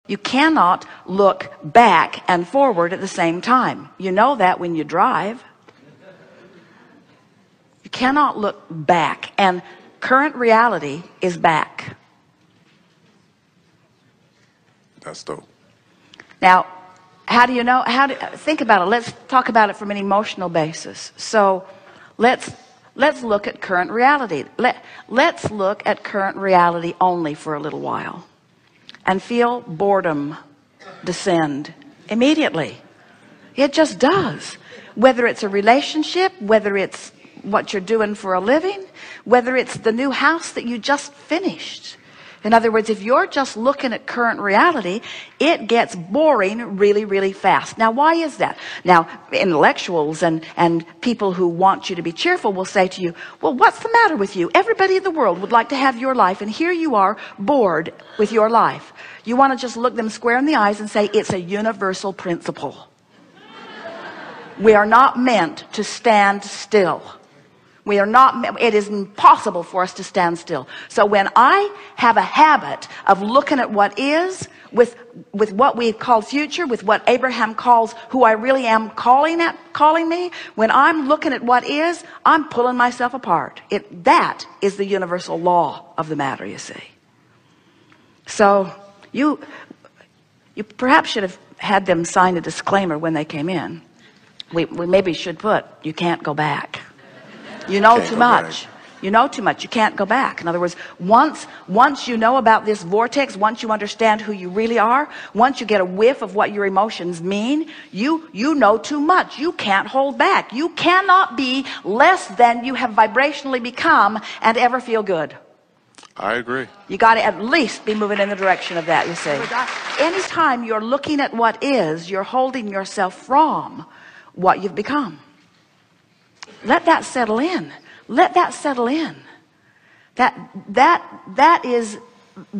You cannot look back and forward at the same time. You know that when you drive. You cannot look back, and current reality is back. That's dope. Now, how do you know? Think about it. Let's talk about it from an emotional basis. So let's look at current reality. Let's look at current reality only for a little while and feel boredom descend immediately. It just does. Whether it's a relationship, whether it's what you're doing for a living, whether it's the new house that you just finished. In other words, if you're just looking at current reality, it gets boring really, really fast. Now, why is that? Now, intellectuals and people who want you to be cheerful will say to you, well, what's the matter with you? Everybody in the world would like to have your life, and here you are bored with your life. You want to just look them square in the eyes and say, it's a universal principle. We are not meant to stand still. We are not, it is impossible for us to stand still. So when I have a habit of looking at what is with what we call future, with what Abraham calls who I really am calling me, when I'm looking at what is, I'm pulling myself apart. That is the universal law of the matter, you see. So you perhaps should have had them sign a disclaimer when they came in. We maybe should put, you can't go back. You know too much. You know too much. You can't go back. In other words, once you know about this vortex, once you understand who you really are, once you get a whiff of what your emotions mean, you know too much. You can't hold back. You cannot be less than you have vibrationally become and ever feel good. I agree. You got to at least be moving in the direction of that, you see. Anytime you're looking at what is, you're holding yourself from what you've become. Let that settle in. Let that settle in. That is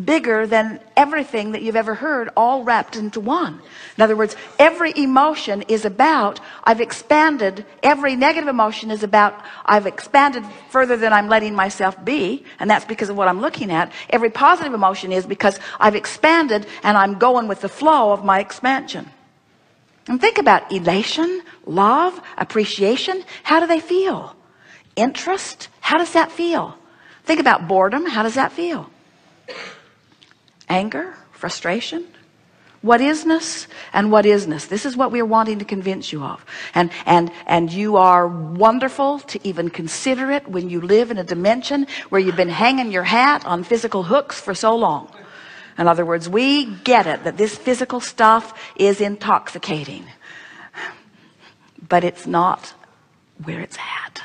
bigger than everything that you've ever heard, all wrapped into one. In other words, every emotion is about, I've expanded. Every negative emotion is about, I've expanded further than I'm letting myself be, and that's because of what I'm looking at. Every positive emotion is because I've expanded and I'm going with the flow of my expansion. And think about elation, love, appreciation. How do they feel? Interest, how does that feel? Think about boredom. How does that feel? Anger, frustration, what isness and what isness. This is what we're wanting to convince you of. And you are wonderful to even consider it when you live in a dimension where you've been hanging your hat on physical hooks for so long. In other words, we get it that this physical stuff is intoxicating, but it's not where it's at.